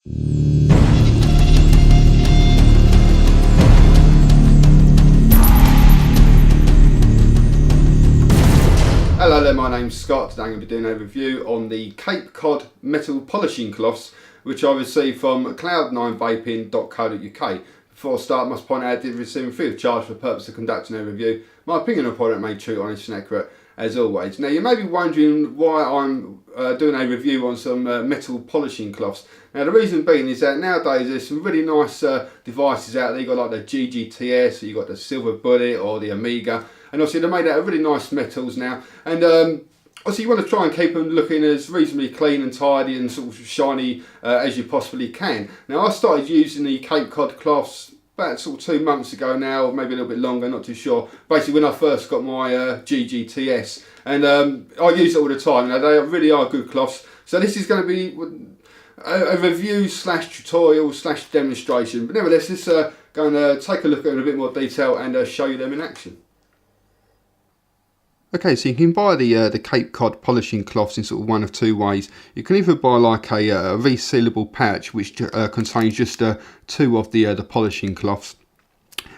Hello there, my name's Scott. Today I'm going to be doing a review on the Cape Cod metal polishing cloths which I received from cloud9vaping.co.uk. Before I start, I must point out I did receive them free of charge for the purpose of conducting a review. My opinion on the product may be true, honest and accurate as always. Now you may be wondering why I'm doing a review on some metal polishing cloths. Now the reason being is that nowadays there's some really nice devices out there. You've got like the GGTS, or you've got the Silver Bullet or the Amiga, and obviously they're made out of really nice metals now, and obviously you want to try and keep them looking as reasonably clean and tidy and sort of shiny as you possibly can. Now I started using the Cape Cod cloths about sort of 2 months ago now, or maybe a little bit longer, not too sure. Basically when I first got my GGTS, and I use it all the time. Now they really are good cloths. So this is going to be a review slash tutorial slash demonstration, but nevertheless let's go and take a look at it in a bit more detail and show you them in action. Okay, so you can buy the Cape Cod polishing cloths in sort of one of two ways. You can either buy like a resealable pouch which contains just two of the polishing cloths,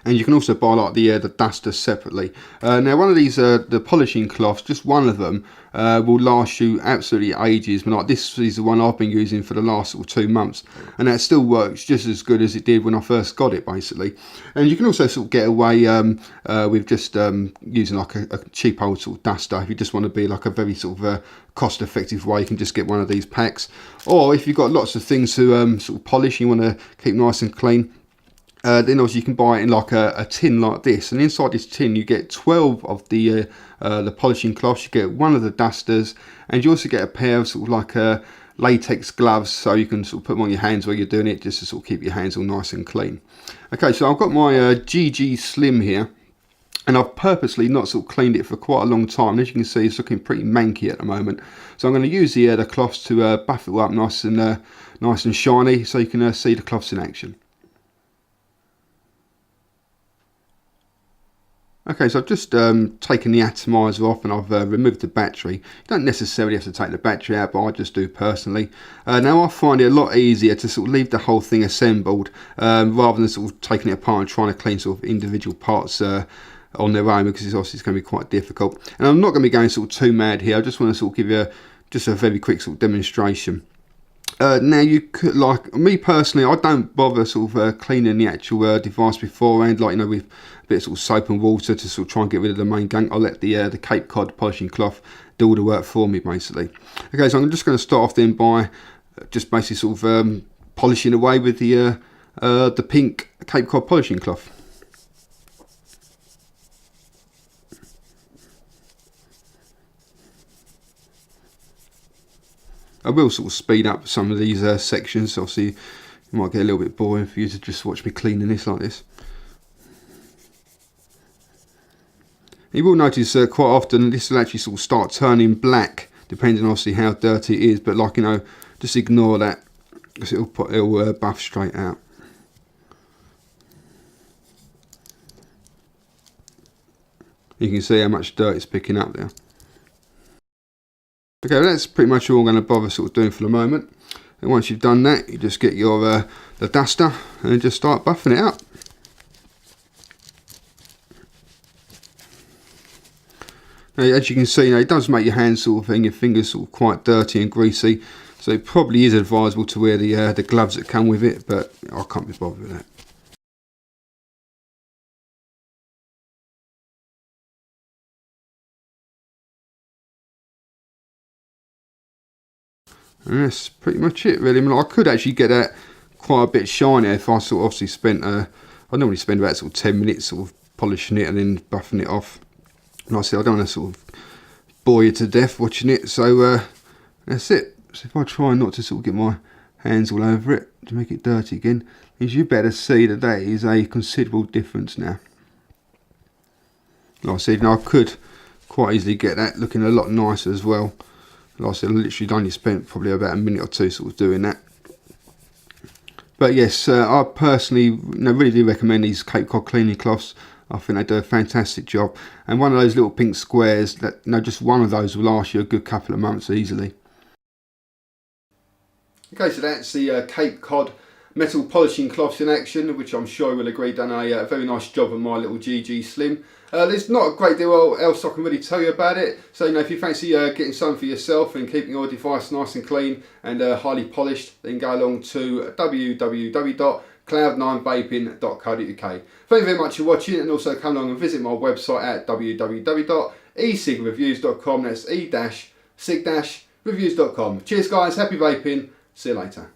and you can also buy like the dusters separately. Now one of these the polishing cloths, just one of them will last you absolutely ages. But like this is the one I've been using for the last sort of 2 months, and that still works just as good as it did when I first got it basically. And you can also sort of get away with just using like a cheap old sort of duster if you just want to be like a very sort of cost effective way. You can just get one of these packs, or if you've got lots of things to sort of polish, you want to keep nice and clean, then obviously you can buy it in like a tin like this, and inside this tin you get 12 of the polishing cloths. You get one of the dusters, and you also get a pair of sort of like latex gloves, so you can sort of put them on your hands while you're doing it, just to sort of keep your hands all nice and clean. Okay, so I've got my GG Slim here, and I've purposely not sort of cleaned it for quite a long time. As you can see, it's looking pretty manky at the moment, so I'm going to use the cloths to buff it up nice and shiny, so you can see the cloths in action. Okay, so I've just taken the atomizer off, and I've removed the battery. You don't necessarily have to take the battery out, but I just do personally. Now I find it a lot easier to sort of leave the whole thing assembled rather than sort of taking it apart and trying to clean sort of individual parts on their own, because it's obviously going to be quite difficult. And I'm not going to be going sort of too mad here. I just want to sort of give you just a very quick sort of demonstration. Now you could, like me personally, I don't bother sort of cleaning the actual device beforehand, like, you know, with a bit of sort of soap and water to sort of try and get rid of the main gunk. I'll let the Cape Cod polishing cloth do all the work for me basically. Okay, so I'm just going to start off then by just basically sort of polishing away with the pink Cape Cod polishing cloth. I will sort of speed up some of these sections. Obviously it might get a little bit boring for you to just watch me cleaning this like this. You will notice quite often this will actually sort of start turning black, depending on obviously how dirty it is, but like, you know, just ignore that, because it'll buff straight out. You can see how much dirt it's picking up there. Okay, well, that's pretty much all I'm going to bother sort of doing for the moment. And once you've done that, you just get your the duster and just start buffing it up. Now, as you can see, you know, it does make your hands sort of and your fingers sort of quite dirty and greasy, so it probably is advisable to wear the gloves that come with it, but I can't be bothered with that. And that's pretty much it really. I mean, I could actually get that quite a bit shinier if I sort of obviously spent I normally spend about sort of 10 minutes sort of polishing it and then buffing it off. And I said I don't want to sort of bore you to death watching it, so that's it. So if I try not to sort of get my hands all over it to make it dirty again, as you better see that that is a considerable difference now. Like I said, you know, I could quite easily get that looking a lot nicer as well. Like I said, I literally only spent probably about a minute or two sort of doing that. But yes, I personally, you know, really do recommend these Cape Cod cleaning cloths. I think they do a fantastic job. And one of those little pink squares, that, you know, just one of those will last you a good couple of months easily. Okay, so that's the Cape Cod metal polishing cloths in action, which I'm sure you'll agree done a very nice job on my little GG Slim. There's not a great deal else I can really tell you about it, so if you fancy getting some for yourself and keeping your device nice and clean and highly polished, then go along to www.cloud9vaping.co.uk. Thank you very much for watching, and also come along and visit my website at www.ecigreviews.com. That's e-cig-reviews.com. Cheers guys, happy vaping, see you later.